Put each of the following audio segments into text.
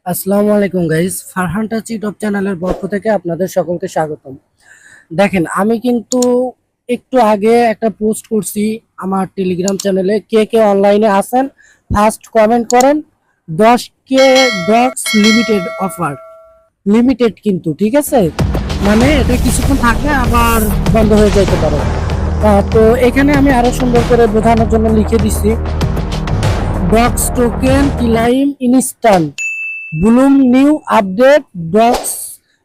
আসসালামু আলাইকুম guys, Farhan touch YouTube চ্যানেলের পক্ষ থেকে আপনাদের সকলকে স্বাগতম। দেখেন, আমি কিন্তু একটু আগে একটা পোস্ট করছি আমার টেলিগ্রাম চ্যানেলে। কে কে অনলাইনে আছেন ফার্স্ট কমেন্ট করেন। 10K docs limited offer, limited কিন্তু, ঠিক আছে? মানে এটা কিছুক্ষণ থাকলে আবার বন্ধ হয়ে যেতে পারে। তো এখানে আমি আরো সুন্দর করে বোঝানোর জন্য লিখে দিছি, dogs token claim instant Blum new update dogs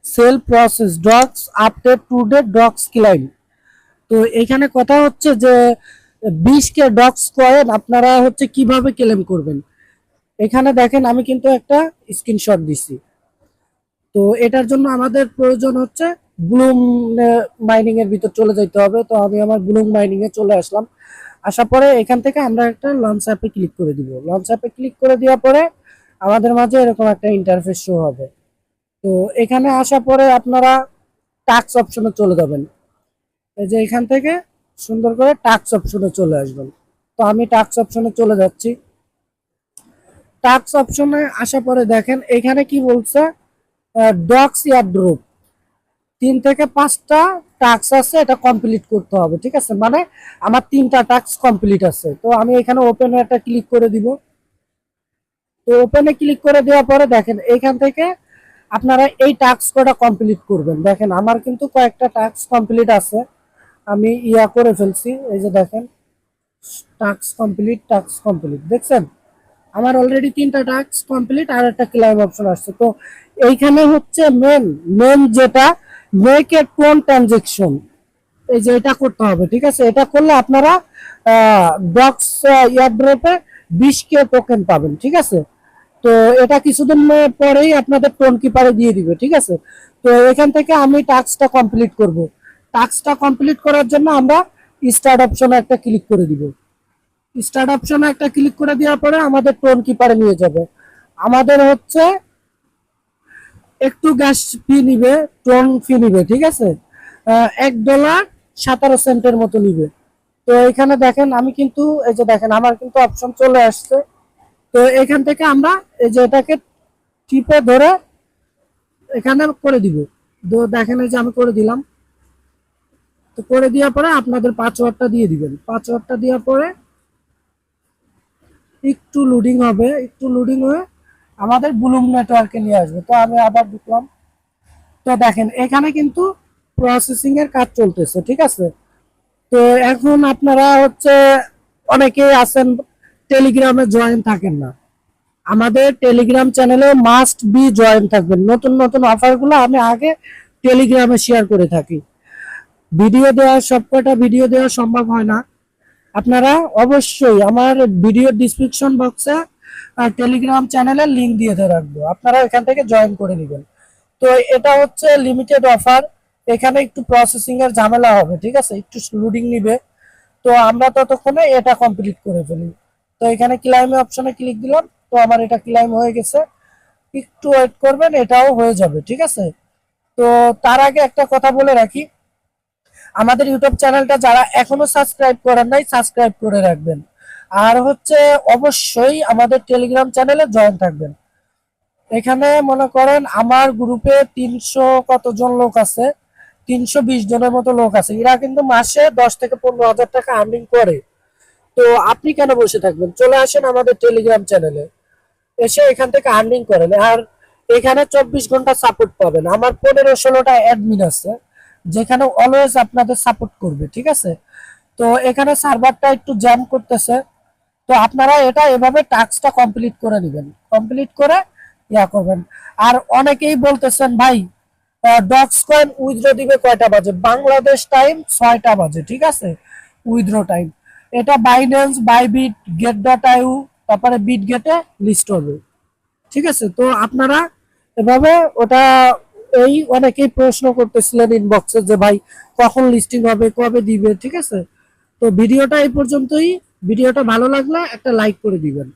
sell process dogs update today dogs claim. তো এখানে কথা হচ্ছে যে 20K ডক্স কয়েন আপনারা হচ্ছে কিভাবে ক্লেম করবেন। এখানে দেখেন, আমি কিন্তু একটা স্ক্রিনশট দিছি। তো এটার জন্য আমাদের প্রয়োজন হচ্ছে ব্লুম মাইনিং এর ভিতর চলে যেতে হবে। তো আমি আমার ব্লুম মাইনিং এ চলে আসলাম। আসার পরে এখান থেকে আমরা একটা লঞ্চ অ্যাপে ক্লিক করে দিব। লঞ্চ অ্যাপে ক্লিক করে দেওয়ার পরে আমাদের মাঝে এরকম একটা ইন্টারফেস শো হবে। তো এখানে আসার পরে আপনারা টাস্ক অপশনে চলে যাবেন। এই যে এখান থেকে সুন্দর করে টাস্ক অপশনে চলে আসবেন। তো আমি টাস্ক অপশনে চলে যাচ্ছি। টাস্ক অপশনে আসার পরে দেখেন এখানে কি বলছে, ডক্স এয়ারড্রপ 3 থেকে 5টা টাস্ক আছে, এটা কমপ্লিট করতে হবে, ঠিক আছে? মানে আমার 3টা টাস্ক কমপ্লিট আছে। তো আমি এখানে ওপেন একটা ক্লিক করে দিব। তো ওপেনে ক্লিক করে দেওয়ার পরে দেখেন এখান থেকে আপনারা এই টাস্ক কটা কমপ্লিট করবেন। দেখেন আমার কিন্তু কয়েকটা টাস্ক কমপ্লিট আছে, আমি করে ফেলছি। এই যে দেখেন, টাস্ক কমপ্লিট দেখছেন, আমার অলরেডি 3টা টাস্ক কমপ্লিট আর একটা ক্লাইম অপশন আসছে। তো এইখানে হচ্ছে মেন মেন যেটা, মেক এ টোন ট্রানজেকশন, এই যে এটা করতে হবে, ঠিক আছে? এটা করলে আপনারা ডক্স এয়ারড্রপে 20K টোকেন পাবেন, ঠিক আছে? তো এটা কিছুদিন পরেই আপনাদের টোন কিপারে দিয়ে দিবে, ঠিক আছে? তো এখান থেকে আমি টাস্কটা কমপ্লিট করব। টাস্কটা কমপ্লিট করার জন্য আমরা স্টার্ট অপশনে একটা ক্লিক করে দিব। স্টার্ট অপশনে একটা ক্লিক করে দেওয়ার পরে আমাদের টোন কিপারে নিয়ে যাবে। আমাদের হচ্ছে একটু গ্যাস ফি নিবে, টোন ফি নিবে, ঠিক আছে? $1.17 মতো নিবে। তো এখানে দেখেন আমি কিন্তু, এই যে দেখেন আমার কিন্তু অপশন চলে আসছে। তো এখান থেকে আমরা এই যে এটাকে টিপে ধরে এখানে করে দিব। তো দেখেন এই যে আমি করে দিলাম। তো করে দেওয়ার পরে আপনাদের পাসওয়ার্ডটা দিয়ে দিবেন। পাসওয়ার্ডটা দেওয়ার পরে একটু লোডিং হবে, একটু লোডিং হয়ে আমাদের ব্লুম নেটওয়ার্কে নিয়ে আসবে। তো আমি আবার ঢুকলাম। তো দেখেন এখানে কিন্তু প্রসেসিং এর কাজ চলতেছে, ঠিক আছে? তো এখন আপনারা হচ্ছে অনেকেই আছেন টেলিগ্রামে জয়েন থাকেন না, আমাদের টেলিগ্রাম চ্যানেলে মাস্ট বি জয়েন থাকবেন। নতুন নতুন অফারগুলো আমি আগে টেলিগ্রামে শেয়ার করে থাকি। ভিডিও দেওয়া, সবকটা ভিডিও দেওয়া সম্ভব হয় না। আপনারা অবশ্যই আমার ভিডিও ডিসক্রিপশন বক্সে টেলিগ্রাম চ্যানেলের লিঙ্ক দিয়ে রাখবো, আপনারা এখান থেকে জয়েন করে নেবেন। তো এটা হচ্ছে লিমিটেড অফার, এখানে একটু প্রসেসিং এর ঝামেলা হবে, ঠিক আছে? একটু লোডিং নিবে। তো আমরা ততক্ষণে এটা কমপ্লিট করে ফেলি। তো এখানে ক্লাইম অপশনে ক্লিক দিলাম। তো আমার এটা ক্লাইম হয়ে গেছে। একটু ওয়েট করবেন, এটাও হয়ে যাবে, ঠিক আছে? তো তার আগে একটা কথা বলে রাখি, আমাদের ইউটিউব চ্যানেলটা যারা এখনো সাবস্ক্রাইব করেন নাই, সাবস্ক্রাইব করে রাখবেন। আর হচ্ছে অবশ্যই আমাদের টেলিগ্রাম চ্যানেলে জয়েন থাকবেন। এখানে মনে করেন আমার গ্রুপে 300 কতজন লোক আছে, 320 জনের মতো লোক আছে। এরা কিন্তু মাসে 10 থেকে 15 হাজার টাকা আর্নিং করে। তো আপনি কেন বসে থাকবেন? চলে আসেন আমাদের টেলিগ্রাম চ্যানেলে, এসে এখান থেকে আর্নিং করেন। আর এখানে 24 ঘন্টা সাপোর্ট পাবেন। আমার 15-16টা অ্যাডমিন আছে যেখানে অলওয়েজ আপনাদের সাপোর্ট করবে, ঠিক আছে? তো এখানে সার্ভারটা একটু জ্যাম করতেছে। তো আপনারা এটা এভাবে টাস্কটা কমপ্লিট করে নেবেন, কমপ্লিট করে করবেন। আর অনেকেই বলতেছেন ভাই, ডক্স কয়েন উইথড্র দিবে কয়টা বাজে? বাংলাদেশ টাইম 6টা বাজে, ঠিক আছে? উইথড্র টাইম এটা বাইন্যান্স, বাইবিট, গেট.আইউ, তারপরে বিট গেটে লিস্ট হবে, ঠিক আছে? তো আপনারা এভাবে ওটা, এই অনেকেই প্রশ্ন করতেছিলেন ইনবক্সে যে ভাই কখন লিস্টিং হবে, কবে দিবে, ঠিক আছে? তো ভিডিওটা এই পর্যন্তই। ভিডিওটা ভালো লাগলে একটা লাইক করে দিবেন।